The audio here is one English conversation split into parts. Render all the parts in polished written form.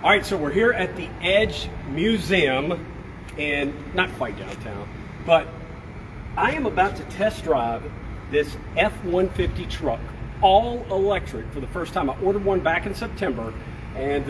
All right, so we're here at the Edge Museum, and not quite downtown, but I am about to test drive this F-150 truck, all electric, for the first time. I ordered one back in September, and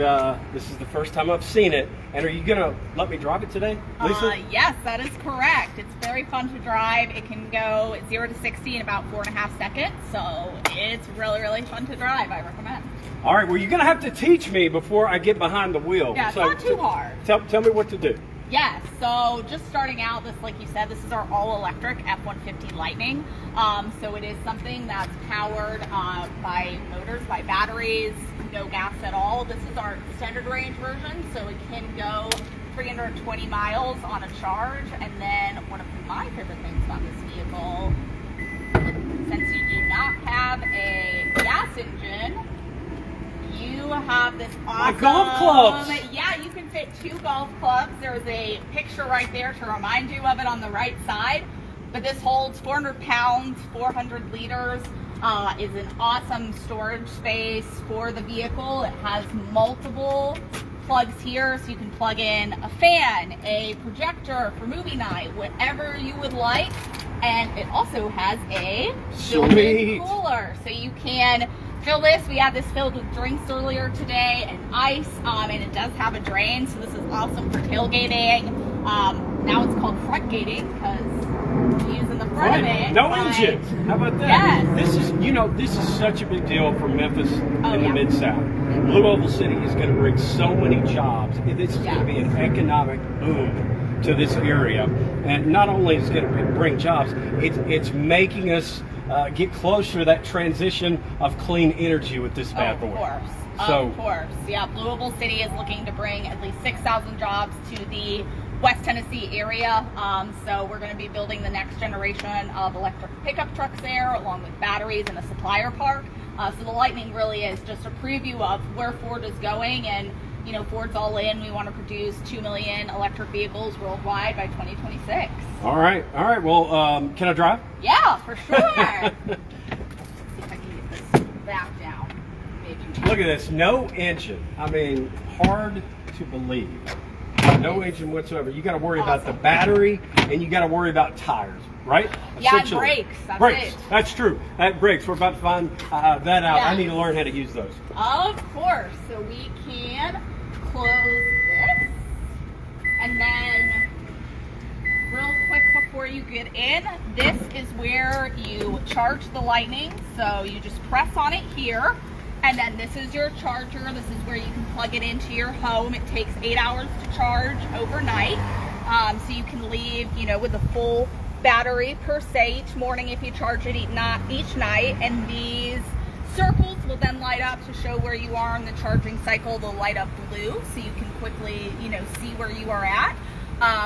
this is the first time I've seen it. And are you gonna let me drive it today, Lisa? Yes, that is correct. It's very fun to drive. It can go 0 to 60 in about 4.5 seconds, so it's really, really fun to drive. I recommend. All right, well, you're gonna have to teach me before I get behind the wheel. Yeah, it's not too hard. Tell me what to do. Yes, so just starting out, this, like you said, this is our all-electric F-150 Lightning. So it is something that's powered by motors, by batteries, no gas at all. This is our extended range version, so it can go 320 miles on a charge. And then one of my favorite things about this vehicle, since you do not have a gas engine, you have this awesome... My golf clubs! Yeah, you can fit 2 golf clubs. There's a picture right there to remind you of it on the right side. But this holds 400 pounds, 400 liters. Is an awesome storage space for the vehicle. It has multiple plugs here, so you can plug in a fan, a projector for movie night, whatever you would like. And it also has a built-in cooler, so you can fill this. We had this filled with drinks earlier today and ice, and it does have a drain, so this is awesome for tailgating. Now it's called front gating because we're using the front of it. No engine. How about that? Yes. This is such a big deal for Memphis in the Mid-South. Blue Oval City is going to bring so many jobs. This is going to be an economic boom to this area. And not only is it going to bring jobs, it's making us get closer to that transition of clean energy with this bad boy. Of course. Yeah, Blue Oval City is looking to bring at least 6,000 jobs to the West Tennessee area. So we're going to be building the next generation of electric pickup trucks there, along with batteries and a supplier park. So the Lightning really is just a preview of where Ford is going, and you know, Ford's all in. We want to produce 2 million electric vehicles worldwide by 2026. All right. Well, can I drive? Yeah, for sure. Let's see if I can get this back down. Look at this, no engine. I mean, hard to believe. No engine whatsoever. You got to worry about the battery, and you got to worry about tires, right? Yeah, and brakes. That's it. That's true. Brakes. We're about to find that out. Yeah. I need to learn how to use those. Of course. So we can close this, and then real quick before you get in, this is where you charge the Lightning. So you just press on it here. And then this is your charger. This is where you can plug it into your home. It takes 8 hours to charge overnight. So you can leave, with a full battery per se each morning if you charge it each night. And these circles will then light up to show where you are in the charging cycle. They'll light up blue so you can quickly, see where you are at.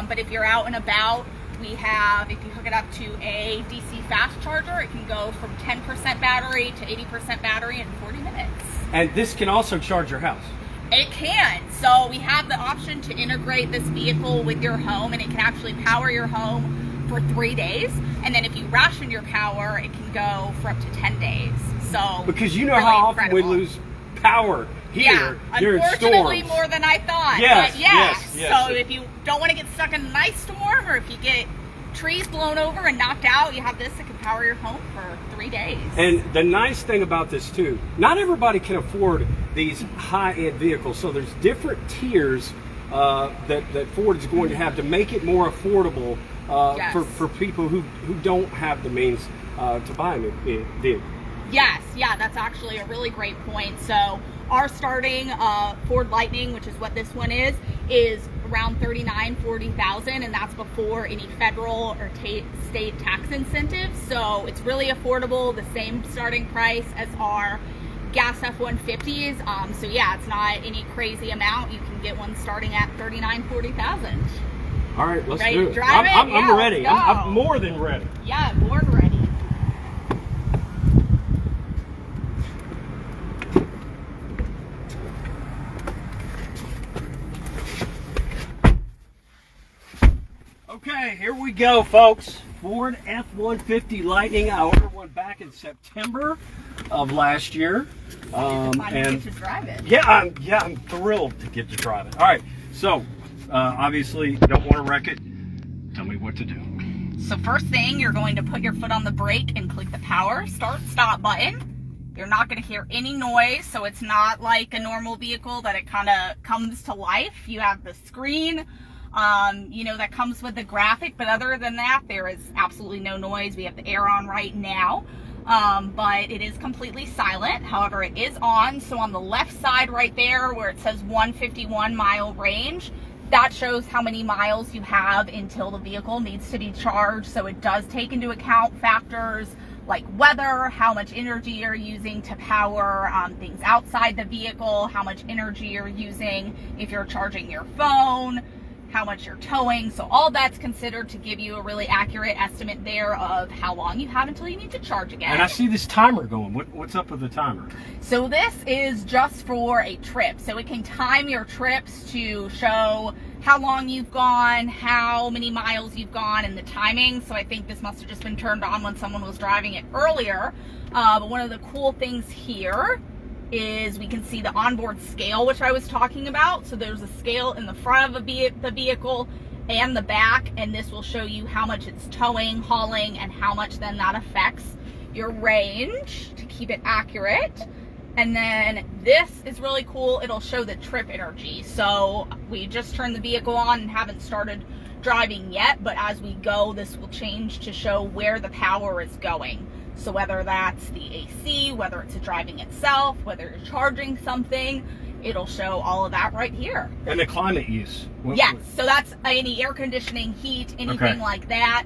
But if you're out and about, we have, if you hook it up to a DC fast charger, it can go from 10% battery to 80% battery in 40 minutes. And this can also charge your house. It can. So we have the option to integrate this vehicle with your home, and it can actually power your home for 3 days. And then if you ration your power, it can go for up to 10 days. So because you know really how incredible. Often we lose power here during storms. Unfortunately more than I thought. Yes, but yes. So if you don't want to get stuck in an ice storm, or if you get trees blown over and knocked out, you have this that can power your home for 3 days. And the nice thing about this too, not everybody can afford these high-end vehicles, so there's different tiers that Ford is going to have to make it more affordable for people who don't have the means to buy a new vehicle. Yes, yeah, that's actually a really great point. So our starting Ford Lightning, which is what this one is around $39,000-$40,000, and that's before any federal or state tax incentives. So it's really affordable, the same starting price as our gas F-150s. So yeah, it's not any crazy amount. You can get one starting at $39,000-$40,000. All right, let's ready do to it. Drive it? I'm ready. I'm more than ready. Yeah, more than ready. Okay, here we go, folks. Ford F-150 Lightning. I ordered one back in September of last year. Finally get to drive it. Yeah, I'm thrilled to get to drive it. All right, so obviously don't want to wreck it. Tell me what to do. So first thing, you're going to put your foot on the brake and click the power start-stop button. You're not going to hear any noise, so it's not like a normal vehicle that it kind of comes to life. You have the screen, you know, that comes with the graphic, but other than that, there is absolutely no noise. We have the air on right now, but it is completely silent. However, it is on, so on the left side right there where it says 151 mile range, that shows how many miles you have until the vehicle needs to be charged. So it does take into account factors like weather, how much energy you're using to power things outside the vehicle, how much energy you're using if you're charging your phone, how much you're towing. So all that's considered to give you a really accurate estimate there of how long you have until you need to charge again. And I see this timer going. What's up with the timer? So this is just for a trip. So it can time your trips to show how long you've gone, how many miles you've gone, and the timing. So I think this must have just been turned on when someone was driving it earlier. But one of the cool things here is we can see the onboard scale, which I was talking about. So there's a scale in the front of the vehicle and the back, and this will show you how much it's towing, hauling, and how much then that affects your range to keep it accurate. And then this is really cool. It'll show the trip energy. So we just turned the vehicle on and haven't started driving yet, but as we go, this will change to show where the power is going. So whether that's the AC, whether it's driving itself, whether you're charging something, it'll show all of that right here. And the climate use. Yes, so that's any air conditioning, heat, anything like that.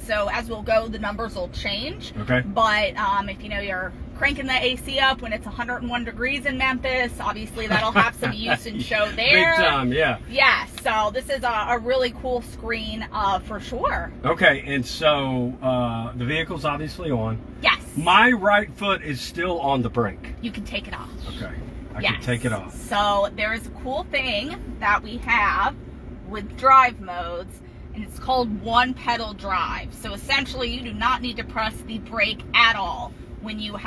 So as we'll go, the numbers will change. Okay. But if you know you're cranking the AC up when it's 101 degrees in Memphis, obviously that'll have some use and show there. Big time, yeah. Yeah, so this is a really cool screen for sure. Okay, and so the vehicle's obviously on. Yes. My right foot is still on the brake. You can take it off. Okay, I can take it off. So there is a cool thing that we have with drive modes, and it's called one pedal drive. So essentially you do not need to press the brake at all. When you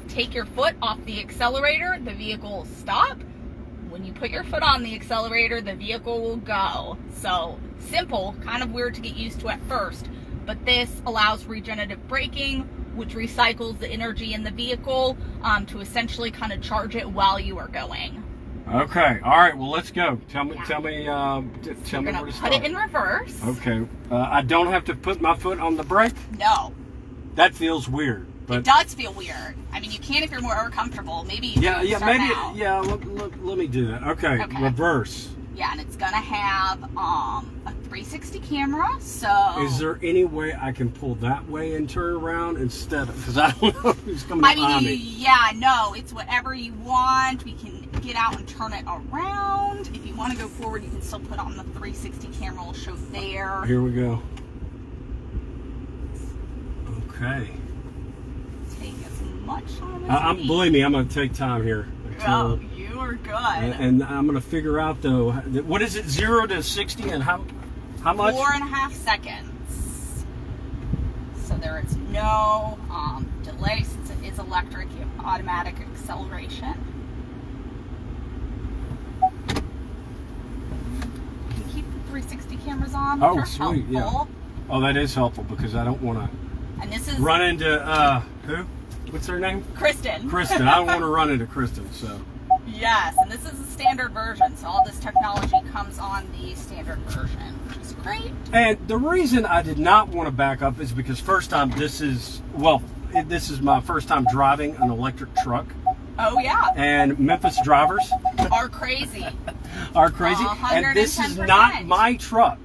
take your foot off the accelerator, the vehicle will stop. When you put your foot on the accelerator, the vehicle will go. So simple, kind of weird to get used to at first, but this allows regenerative braking, which recycles the energy in the vehicle to essentially kind of charge it while you are going. Okay, all right, well, let's go. Tell me where to Put start. it in reverse. Okay, I don't have to put my foot on the brake? No. That feels weird. But it does feel weird. I mean, you can if you're more comfortable. Maybe. Let me do that. Okay, reverse. Yeah, and it's gonna have a 360 camera. So. Is there any way I can pull that way and turn around instead of? Because I don't know who's coming behind me. Yeah, no, it's whatever you want. We can get out and turn it around. If you want to go forward, you can still put on the 360 camera. Will show there. Here we go. Okay. Much time believe me, I'm going to take time here. Oh, you are good. And I'm going to figure out though, what is it, 0 to 60 and how much? 4.5 seconds. So there is no delay since it is electric. You have automatic acceleration. You can keep the 360 cameras on. Oh, sweet, yeah. Oh, that is helpful because I don't want to run into who? What's her name? Kristen. Kristen. I don't want to run into Kristen, so. Yes, and this is the standard version, so all this technology comes on the standard version, which is great. And the reason I did not want to back up is because this is my first time driving an electric truck. Oh, yeah. And Memphis drivers are crazy. And this is not my truck.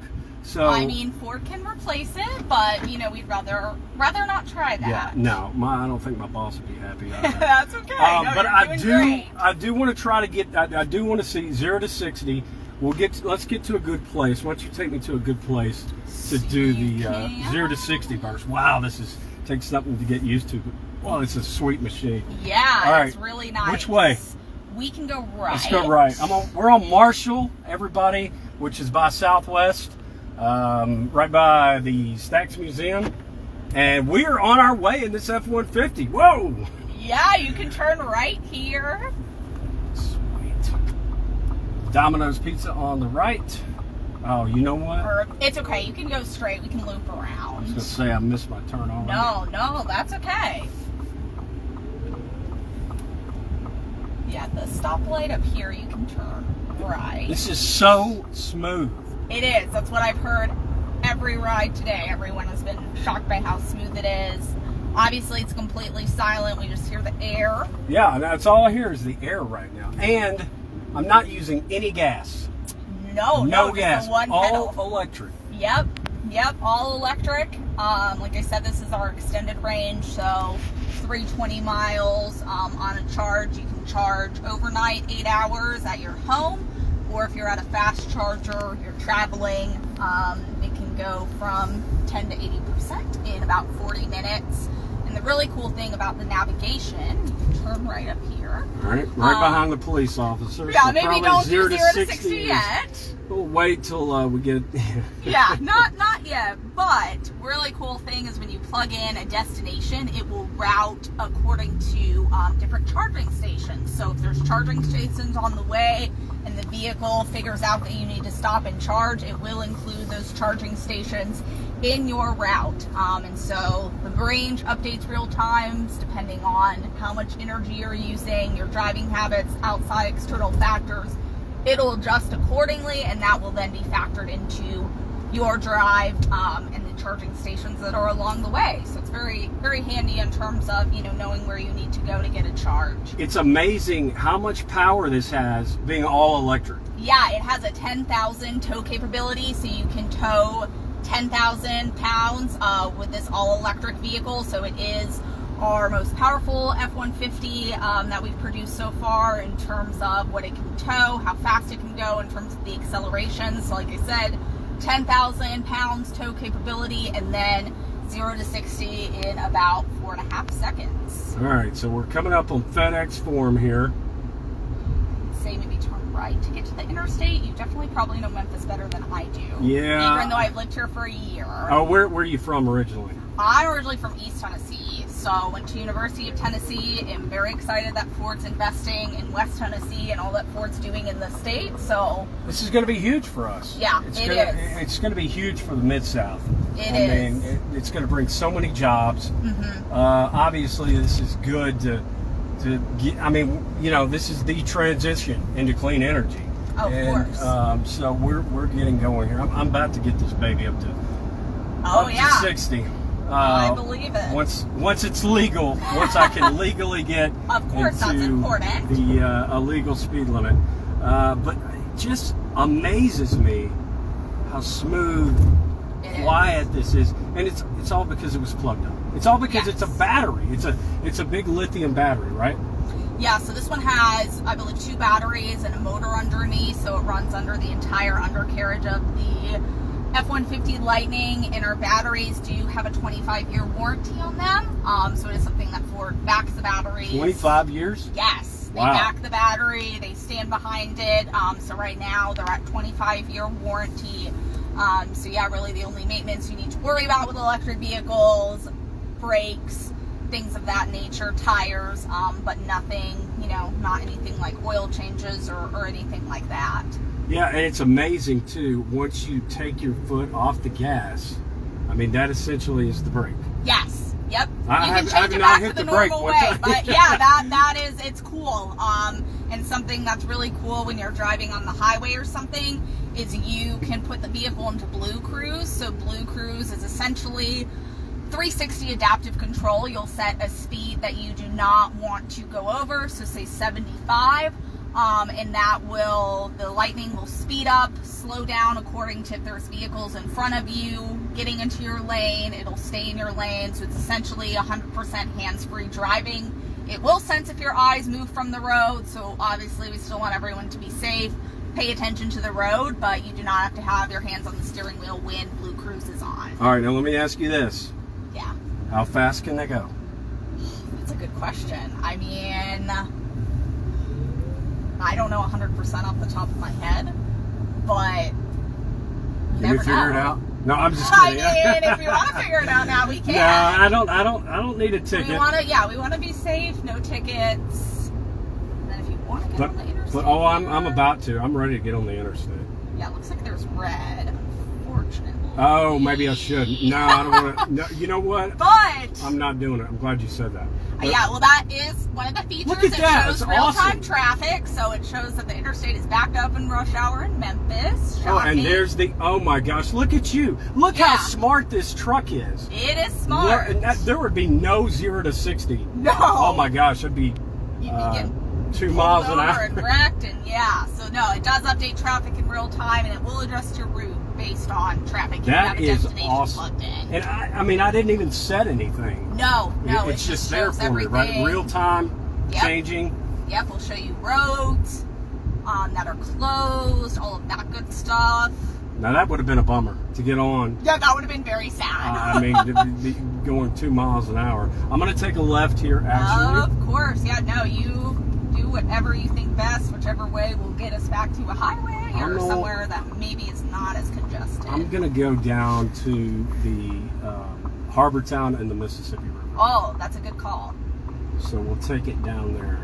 So I mean, Ford can replace it, but you know, we'd rather not try that. Yeah, no, I don't think my boss would be happy about that. That's okay. No, but I do want to try to get. I do want to see 0 to 60. Let's get to a good place. Why don't you take me to a good place to do the 0 to 60 first? Wow, takes something to get used to. But, well, it's a sweet machine. Yeah, all right. It's really nice. Which way? We can go right. Let's go right. We're on Marshall, everybody, which is by Southwest. Right by the Stax Museum, and we are on our way in this F-150. Whoa! Yeah, you can turn right here. Sweet. Domino's Pizza on the right. Oh, you know what? Or it's okay. You can go straight. We can loop I was around. going to say I missed my turn already. No, that's okay. Yeah, the stoplight up here, you can turn right. This is so smooth. It is. That's what I've heard every ride today. Everyone has been shocked by how smooth it is. Obviously, it's completely silent. We just hear the air. Yeah, that's all I hear is the air right now. And I'm not using any gas. No gas. Just the one all pedal. electric. Yep, all electric. Like I said, this is our extended range, so 320 miles on a charge. You can charge overnight 8 hours at your home, or if you're at a fast charger, you're traveling, it can go from 10 to 80% in about 40 minutes. And the really cool thing about the navigation, you can turn right up here. Right behind the police officer. Yeah, so maybe don't do 0 to 60 yet. We'll wait till we get... Yeah, not yet, but really cool thing is when you plug in a destination, it will route according to different charging stations. So if there's charging stations on the way and the vehicle figures out that you need to stop and charge, it will include those charging stations in your route. And so the range updates real times depending on how much energy you're using, your driving habits, outside external factors. It'll adjust accordingly, and that will then be factored into your drive and the charging stations that are along the way. So it's very, very handy in terms of, knowing where you need to go to get a charge. It's amazing how much power this has being all electric. Yeah, it has a 10,000 tow capability, so you can tow 10,000 pounds with this all-electric vehicle. So it is our most powerful F-150 that we've produced so far in terms of what it can tow, how fast it can go in terms of the acceleration. So like I said, 10,000 pounds tow capability, and then 0 to 60 in about 4.5 seconds. All right, so we're coming up on FedEx Forum here. Say maybe turn right to get to the interstate. You definitely probably know Memphis better than I do. Yeah. Even though I've lived here for a year. Oh, where are you from originally? I'm originally from East Tennessee, so went to University of Tennessee. I'm very excited that Ford's investing in West Tennessee and all that Ford's doing in the state. So this is going to be huge for us. Yeah, it's going to be huge for the Mid-South. It is. It's going to bring so many jobs. Mm-hmm. Obviously, this is good to get. This is the transition into clean energy. Of course. So we're getting going here. I'm about to get this baby up to 60. I believe it. Once it's legal, once I can legally get of course, into that's important. The illegal speed limit. But it just amazes me how smooth, quiet this is, and it's all because it was plugged up. It's all because it's a battery. It's a big lithium battery, right? Yeah, so this one has, I believe, 2 batteries and a motor underneath, so it runs under the entire undercarriage of the F-150 Lightning, and our batteries do have a 25-year warranty on them. So it is something that Ford backs the batteries. 25 years? Yes. They Wow. back the battery. They stand behind it. So right now they're at 25-year warranty. So yeah, really the only maintenance you need to worry about with electric vehicles, brakes, things of that nature, tires, but nothing, not anything like oil changes or anything like that. Yeah, and it's amazing too, once you take your foot off the gas, that essentially is the brake. Yes. Yep. I you have can change it not back hit to the the brake normal one way, time. but yeah, that is, it's cool. And something that's really cool when you're driving on the highway or something is you can put the vehicle into Blue Cruise. So Blue Cruise is essentially 360 adaptive control. You'll set a speed that you do not want to go over, so say 75. And the Lightning will speed up, slow down according to if there's vehicles in front of you, getting into your lane, it'll stay in your lane, so it's essentially 100% hands-free driving. It will sense if your eyes move from the road, so obviously we still want everyone to be safe, pay attention to the road, but you do not have to have your hands on the steering wheel when Blue Cruise is on. All right, now let me ask you this. Yeah. How fast can they go? That's a good question. I don't know 100% off the top of my head, but Can we figure it out? No, I'm just kidding. I mean, if you want to figure it out now, we can. Yeah, I don't need a ticket. We want to be safe, no tickets. And then if you want to get on the interstate. But I'm about to. I'm ready to get on the interstate. Yeah, it looks like there's red, unfortunately. Oh, maybe I should. No, I don't want to. No, you know what? But I'm not doing it. I'm glad you said that. Yeah, well, that is one of the features. Look at that. It shows That's real-time awesome. traffic, so it shows that the interstate is backed up in rush hour in Memphis. Oh, and Shocking. there's the. Oh my gosh! Look at you. Look Yeah. how smart this truck is. It is smart. There would be no 0 to 60. No. Oh my gosh! I'd be. You'd be getting 2 miles an pulled over hour. and wrecked, and yeah. So no, it does update traffic in real time, and it will adjust your route based on traffic. You have That a is destination awesome. plugged in. And I mean, I didn't even set anything. No, it It's just there shows for me, right? everything. Real time, Yep. changing. Yep, we'll show you roads that are closed, all of that good stuff. Now that would have been a bummer to get on. Yeah, that would have been very sad. I mean, to be going 2 miles an hour. I'm going to take a left here, actually. Of course, yeah. No, you do whatever you think best, whichever way will get us back to a highway or somewhere that maybe is not as congested. I'm going to go down to the Harbor Town and the Mississippi River. Oh, that's a good call. So we'll take it down there.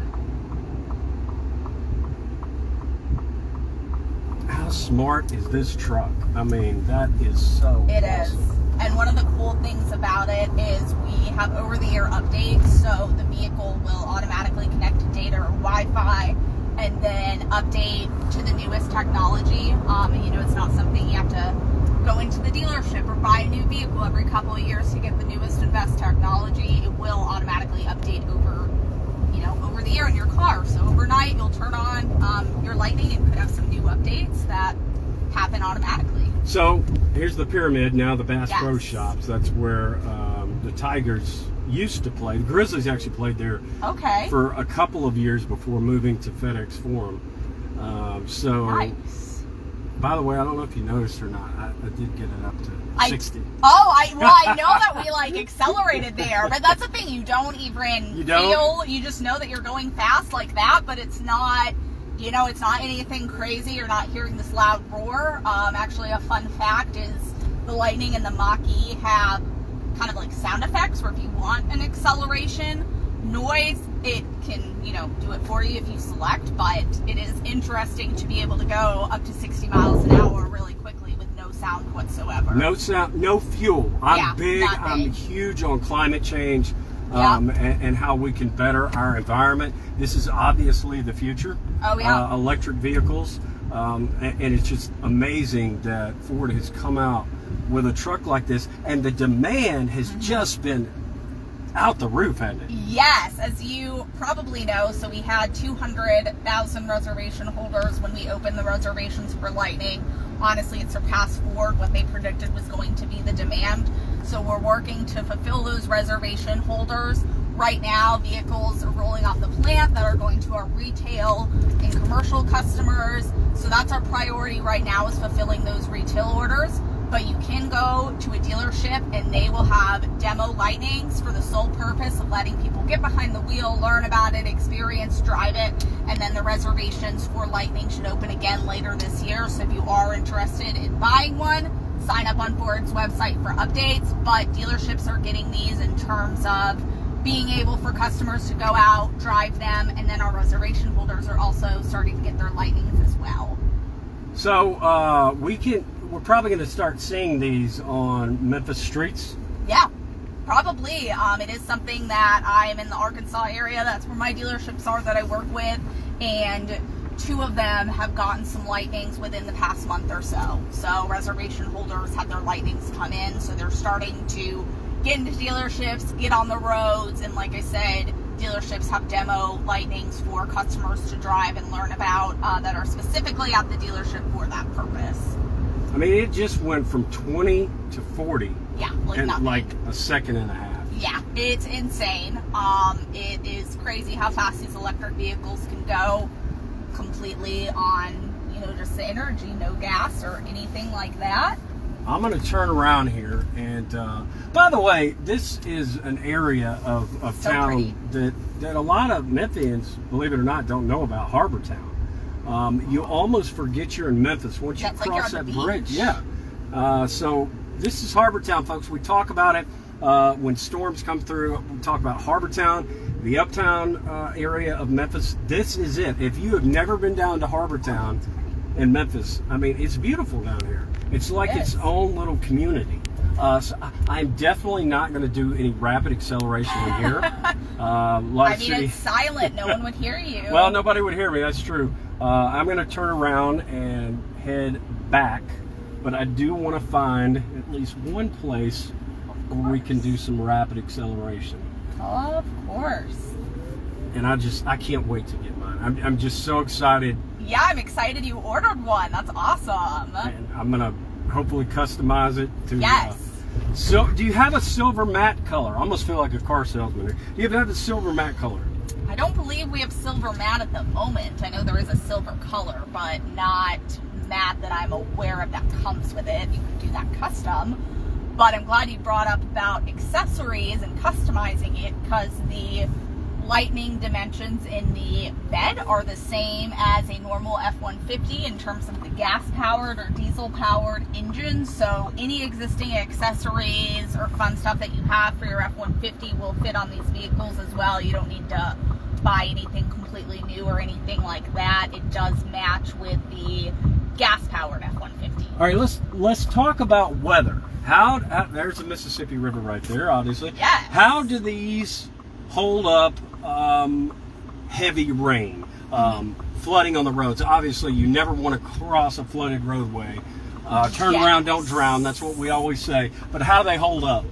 How smart is this truck? I mean, that is so It awesome. is. And one of the cool things about it is we have over-the-air updates, so the vehicle will automatically connect to data or Wi-Fi and then update to the newest technology. It's not something you have to go into the dealership or buy a new vehicle every couple of years to get the newest and best technology. It will automatically update over the air in your car. So overnight, you'll turn on your Lightning and could have some new updates that happen automatically. So here's the Pyramid, now the Bass Yes. Pro Shops. That's where the Tigers used to play. The Grizzlies actually played there Okay. for a couple of years before moving to FedEx Forum. Nice. By the way, I don't know if you noticed or not, I did get it up to 60. I know that we accelerated there, but that's the thing. You don't even feel. You just know that you're going fast like that, but it's not. It's not anything crazy. You're not hearing this loud roar. Actually, a fun fact is the Lightning and the Mach-E have kind of like sound effects where if you want an acceleration noise, it can, do it for you if you select, but it is interesting to be able to go up to 60 miles an hour really quickly with no sound whatsoever. No sound, no fuel. I'm huge on climate change and how we can better our environment. This is obviously the future. Oh, yeah. Electric vehicles. And it's just amazing that Ford has come out with a truck like this, and the demand has just been out the roof, hasn't it? Yes, as you probably know, so we had 200,000 reservation holders when we opened the reservations for Lightning. Honestly, it surpassed Ford. What they predicted was going to be the demand. So we're working to fulfill those reservation holders. Right now, vehicles are rolling off the plant that are going to our retail and commercial customers. So that's our priority right now, is fulfilling those retail orders. But you can go to a dealership and they will have demo Lightnings for the sole purpose of letting people get behind the wheel, learn about it, experience, drive it, and then the reservations for Lightning should open again later this year. So if you are interested in buying one, sign up on Ford's website for updates. But dealerships are getting these in terms of being able for customers to go out, drive them, and then our reservation holders are also starting to get their Lightnings as well. So we're probably going to start seeing these on Memphis streets. Yeah, probably. It is something that I am in the Arkansas area. That's where my dealerships are that I work with. And 2 of them have gotten some Lightnings within the past month or so. So reservation holders had their Lightnings come in. So they're starting to get into dealerships, get on the roads. And like I said, dealerships have demo Lightnings for customers to drive and learn about that are specifically at the dealership for that purpose. I mean, it just went from 20 to 40 in nothing. like a second and a half. Yeah, it's insane. It is crazy how fast these electric vehicles can go completely on, just the energy, no gas or anything like that. I'm going to turn around here, and by the way, this is an area of So town that a lot of Memphians, believe it or not, don't know about. Harbor Town. You almost forget you're in Memphis once you cross that bridge. Yeah. So this is Harbortown, folks. We talk about it when storms come through. We talk about Harbortown, the uptown area of Memphis. This is it. If you have never been down to Harbortown in Memphis, I mean, it's beautiful down here. It's like its own little community. So I'm definitely not going to do any rapid acceleration in here. It's silent. No one would hear you. Well, nobody would hear me. That's true. I'm going to turn around and head back, but I do want to find at least one place where we can do some rapid acceleration. Of course. And I can't wait to get mine. I'm just so excited. Yeah, I'm excited you ordered one. That's awesome. And I'm going to hopefully customize it to... Yes. So, do you have a silver matte color? I almost feel like a car salesman here. Do you have a silver matte color? I don't believe we have silver matte at the moment. I know there is a silver color, but not matte that I'm aware of that comes with it. You can do that custom. But I'm glad you brought up about accessories and customizing it, because the Lightning dimensions in the bed are the same as a normal F-150 in terms of the gas-powered or diesel-powered engine. So any existing accessories or fun stuff that you have for your F-150 will fit on these vehicles as well. You don't need to buy anything completely new or anything like that. It does match with the gas-powered F-150. All right, let's talk about weather. How there's the Mississippi River right there, obviously. Yes. How do these hold up heavy rain, flooding on the roads? Obviously, you never want to cross a flooded roadway. Turn around, don't drown. That's what we always say. But how do they hold up?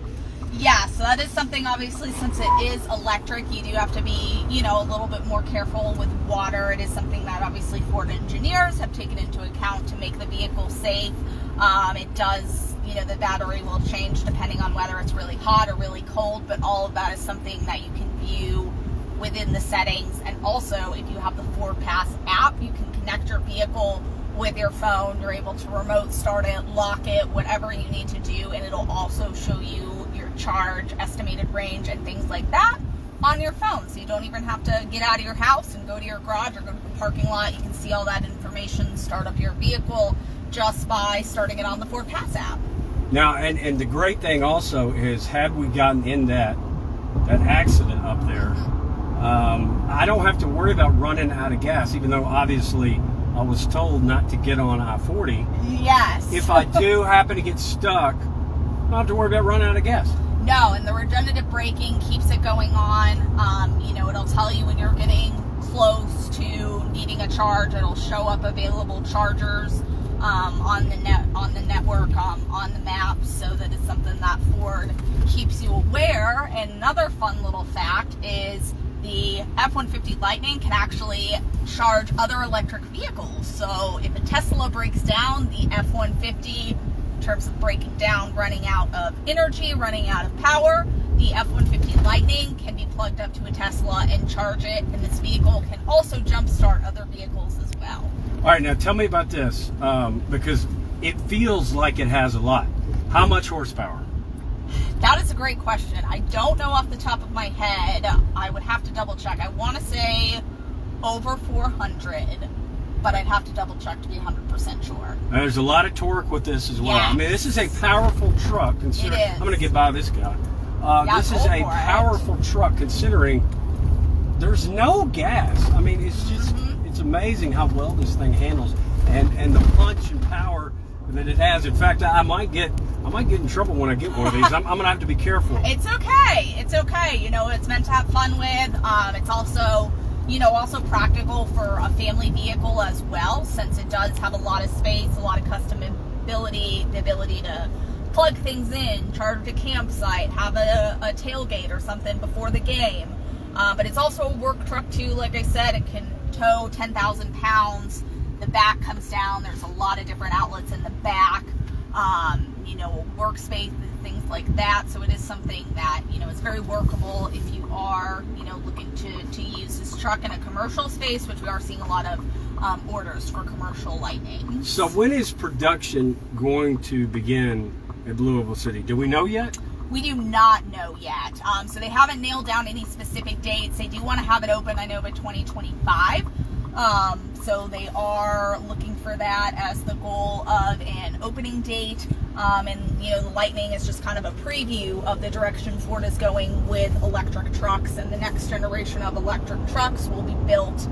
Yeah, so that is something, obviously, since it is electric, you do have to be, a little bit more careful with water. It is something that, obviously, Ford engineers have taken into account to make the vehicle safe. It does, the battery will change depending on whether it's really hot or really cold, but all of that is something that you can view within the settings. And also, if you have the Ford Pass app, you can connect your vehicle with your phone. You're able to remote start it, lock it, whatever you need to do, and it'll also show you your charge, estimated range, and things like that on your phone. So you don't even have to get out of your house and go to your garage or go to the parking lot. You can see all that information, start up your vehicle just by starting it on the Ford Pass app. Now, and the great thing also is, had we gotten in that accident up there, I don't have to worry about running out of gas, even though obviously I was told not to get on I-40. Yes. If I do happen to get stuck, I don't have to worry about running out of gas. No, and the regenerative braking keeps it going on. It'll tell you when you're getting close to needing a charge. It'll show up available chargers on the network, on the map, so that it's something that Ford keeps you aware. And another fun little fact is the F-150 Lightning can actually charge other electric vehicles. So if a Tesla breaks down, the F-150, in terms of breaking down, running out of energy, running out of power, the F-150 Lightning can be plugged up to a Tesla and charge it, and this vehicle can also jumpstart other vehicles as well. All right, now tell me about this, because it feels like it has a lot. How much horsepower? That is a great question. I don't know off the top of my head. I would have to double check. I want to say over 400, but I'd have to double check to be 100% sure. There's a lot of torque with this as well. Yes. I mean, this is a powerful truck. It is. I'm going to get by this guy. This is a go for it. powerful truck, considering there's no gas. I mean, it's just, it's amazing how well this thing handles, and the punch and power that it has. In fact, I might get in trouble when I get one of these. I'm going to have to be careful. It's okay. It's okay. It's meant to have fun with. It's also, also practical for a family vehicle as well, since it does have a lot of space, a lot of customability, the ability to plug things in, charge a campsite, have a tailgate or something before the game. But it's also a work truck too. Like I said, it can tow 10,000 pounds. The back comes down. There's a lot of different outlets in the back, workspace and things like that. So it is something that, is very workable if you are, looking to use this truck in a commercial space, which we are seeing a lot of orders for commercial Lightning. So when is production going to begin at Louisville City? Do we know yet? We do not know yet. So they haven't nailed down any specific dates. They do want to have it open, I know, by 2025. So they are looking for for that as the goal of an opening date. And the Lightning is just kind of a preview of the direction Ford is going with electric trucks, and the next generation of electric trucks will be built,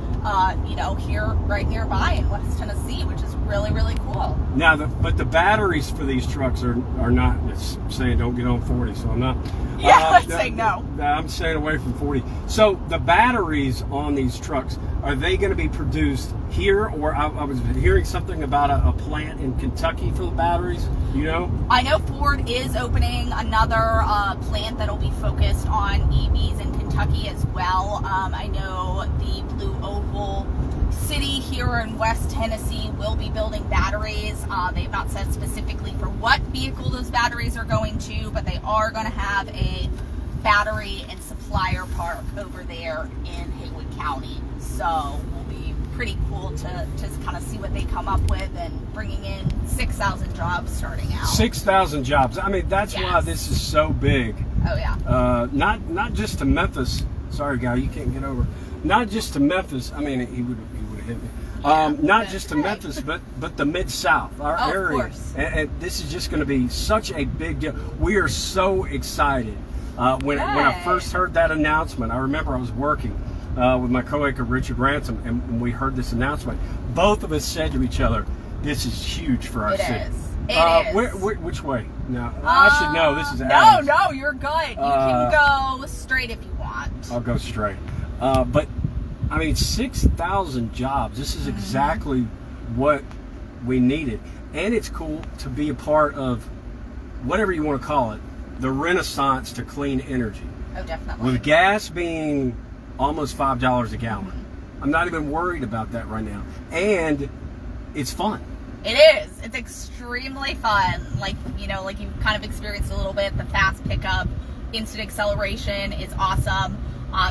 here right nearby in West Tennessee, which is really, really cool. Now, but the batteries for these trucks are not. It's saying don't get on 40, so I'm not. Yeah, let's say no. I'm staying away from 40. So the batteries on these trucks, are they going to be produced here, or I was hearing something about a plant in Kentucky for the batteries? I know Ford is opening another plant that'll be focused on EVs in Kentucky as well. I know the Blue Oval City here in West Tennessee will be building batteries. They've not said specifically for what vehicle those batteries are going to, but they are going to have a battery and supplier park over there in Haywood County. So will be pretty cool to kind of see what they come up with, and bringing in 6,000 jobs starting out. 6,000 jobs. I mean, that's why this is so big. Oh yeah. Not just to Memphis. Sorry, guy, you can't get over. Not just to Memphis. I mean, he would have hit me. Not just to Memphis, but the Mid-South, our area. Of course. And this is just going to be such a big deal. We are so excited. When I first heard that announcement, I remember I was working with my co-anchor Richard Ransom, and we heard this announcement. Both of us said to each other, "This is huge for our city." It is. Which way? No, I should know. This is No, you're good. You can go straight if you want. I'll go straight. But I mean, 6,000 jobs. This is exactly what we needed, and it's cool to be a part of whatever you want to call it, the renaissance to clean energy. Oh, definitely. With gas being almost $5 a gallon, I'm not even worried about that right now, and it's fun. It is. It's extremely fun. Like you've kind of experienced a little bit. The fast pickup, instant acceleration is awesome.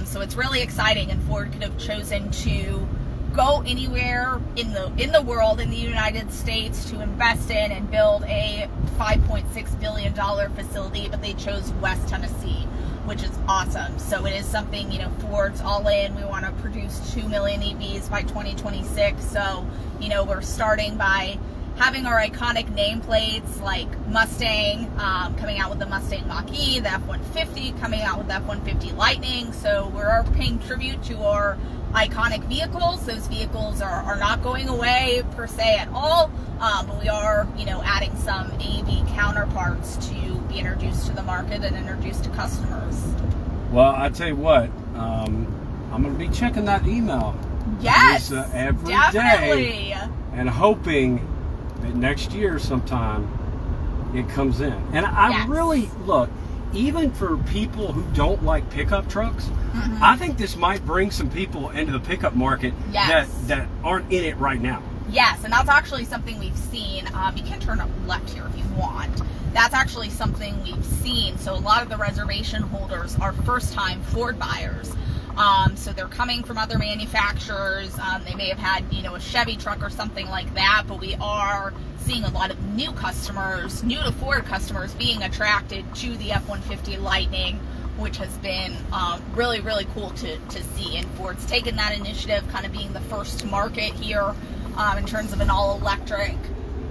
So it's really exciting, and Ford could have chosen to go anywhere in the world, in the United States, to invest in and build a $5.6 billion facility, but they chose West Tennessee, which is awesome. So it is something, Ford's all in. We want to produce 2 million EVs by 2026. So, we're starting by having our iconic nameplates like Mustang, coming out with the Mustang Mach-E, the F-150 coming out with the F-150 Lightning. So we're paying tribute to our iconic vehicles. Those vehicles are not going away per se at all, but we are, adding some AV counterparts to be introduced to the market and introduced to customers. Well, I tell you what, I'm going to be checking that email. Yes, every definitely. day, and hoping that next year sometime it comes in. And I really look, even for people who don't like pickup trucks, I think this might bring some people into the pickup market that aren't in it right now. Yes, and that's actually something we've seen. You can turn up left here if you want. That's actually something we've seen. So a lot of the reservation holders are first-time Ford buyers. So they're coming from other manufacturers. They may have had, a Chevy truck or something like that, but we are seeing a lot of new customers, new to Ford customers, being attracted to the F-150 Lightning, which has been really, really cool to see. And Ford's taken that initiative, kind of being the first to market here in terms of an all-electric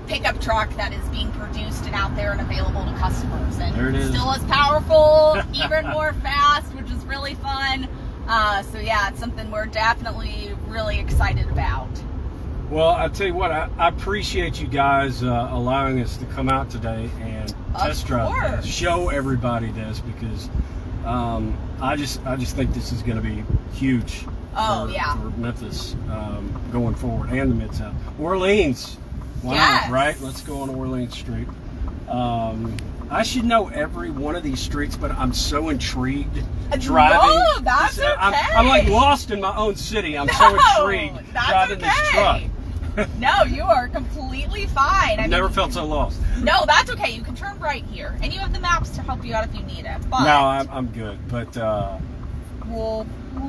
pickup truck that is being produced and out there and available to customers. And there it is. Still as powerful, even more fast, which is really fun. So yeah, it's something we're definitely really excited about. Well, I tell you what, I appreciate you guys allowing us to come out today and test drive this, show everybody this, because I just think this is going to be huge for Memphis going forward, and the Mid-South. Orleans, why not, right? Let's go on Orleans Street. I should know every one of these streets, but I'm so intrigued driving. No, that's okay. I'm like lost in my own city. I'm so intrigued driving this truck. No, you are completely fine. I've never felt so lost. No, that's okay. You can turn right here, and you have the maps to help you out if you need it. But no, I'm good. But we'll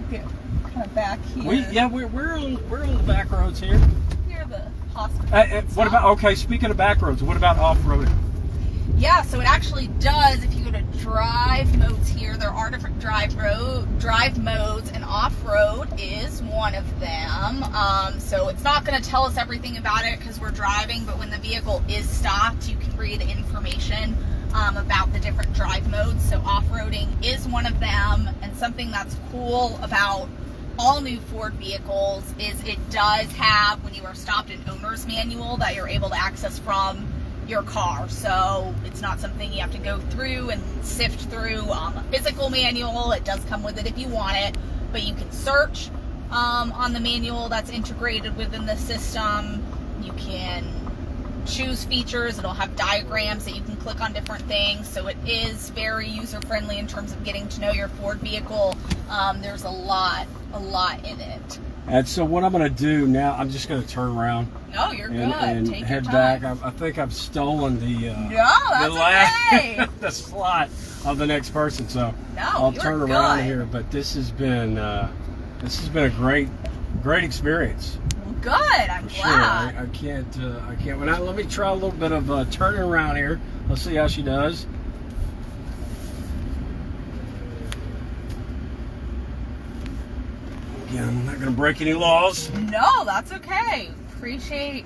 get kind of back here. We're on the back roads here. Near the hospital. What about speaking of back roads, what about off roading? Yeah, so it actually does. If you go to drive modes here, there are different drive modes, and off-road is one of them. So it's not going to tell us everything about it because we're driving, but when the vehicle is stopped, you can read information about the different drive modes. So off-roading is one of them, and something that's cool about all new Ford vehicles is it does have, when you are stopped, an owner's manual that you're able to access from your car. So it's not something you have to go through and sift through a physical manual. It does come with it if you want it, but you can search on the manual that's integrated within the system. You can choose features. It'll have diagrams that you can click on different things. So it is very user-friendly in terms of getting to know your Ford vehicle. There's a lot in it. And so what I'm going to do now, I'm just going to turn around. No, you're good. And Take head your time. back. I think I've stolen the okay. the slot of the next person. So No, I'll you're turn around good. here. But this has been a great experience. Well, good. I'm For glad. sure. I can't. Let me try a little bit of turning around here. Let's see how she does. Again, I'm not going to break any laws. No, that's okay. Appreciate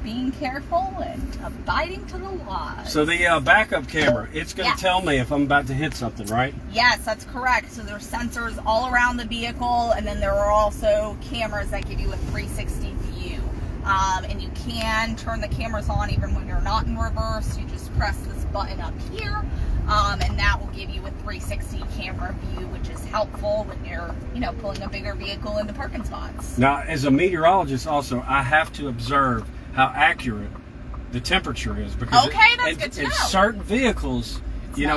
being careful and abiding to the laws. So the backup camera, it's going to tell me if I'm about to hit something, right? Yes, that's correct. So there's sensors all around the vehicle, and then there are also cameras that give you a 360 view. And you can turn the cameras on even when you're not in reverse. You just press this button up here, and that will give you a 360 camera view, which is helpful when you're, pulling a bigger vehicle into parking spots. Now, as a meteorologist also, I have to observe how accurate the temperature is, because That's good to know. in certain vehicles,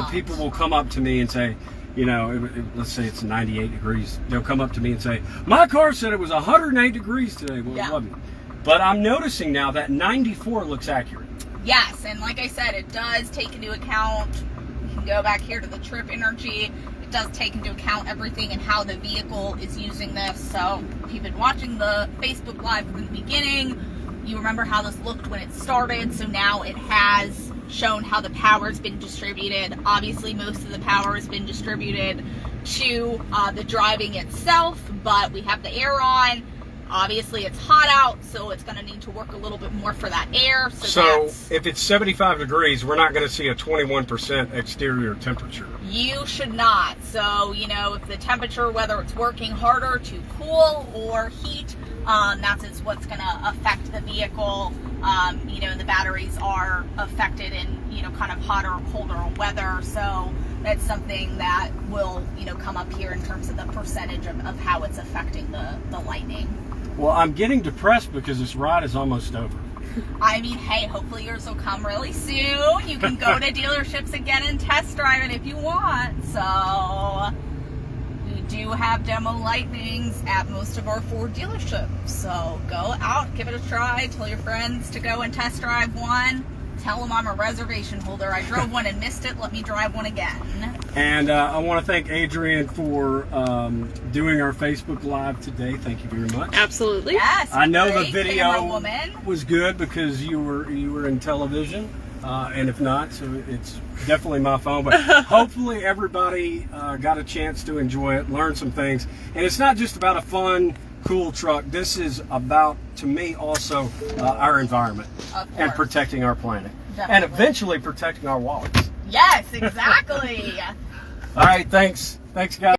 people will come up to me and say, let's say it's 98 degrees. They'll come up to me and say, my car said it was 108 degrees today. Well, it wasn't. But I'm noticing now that 94 looks accurate. Yes, and like I said, it does take into account, you can go back here to the trip energy, it does take into account everything and how the vehicle is using this. So if you've been watching the Facebook Live from the beginning, you remember how this looked when it started. So now it has shown how the power has been distributed. Obviously, most of the power has been distributed to the driving itself, but we have the air on. Obviously, it's hot out, so it's going to need to work a little bit more for that air. So if it's 75 degrees, we're not going to see a 21% exterior temperature. You should not. So, if the temperature, whether it's working harder to cool or heat, that's what's going to affect the vehicle. The batteries are affected in, kind of hotter or colder weather. So that's something that will, come up here in terms of the percentage of how it's affecting the lighting. Well, I'm getting depressed because this ride is almost over. I mean, hey, hopefully yours will come really soon. You can go to dealerships again and test drive it if you want. So we do have demo lightnings at most of our Ford dealerships. So go out, give it a try, tell your friends to go and test drive one. Tell them I'm a reservation holder. I drove one and missed it. Let me drive one again. And I want to thank Adrienne for doing our Facebook Live today. Thank you very much. Absolutely. Yes. I know the great video camera woman. was good because you were in television, and if not, so it's definitely my phone. But hopefully everybody got a chance to enjoy it, learn some things. And it's not just about a fun, cool truck. This is about, to me, also our environment and protecting our planet. Definitely. And eventually protecting our wallets. Yes, exactly. All right, thanks. Thanks, guys.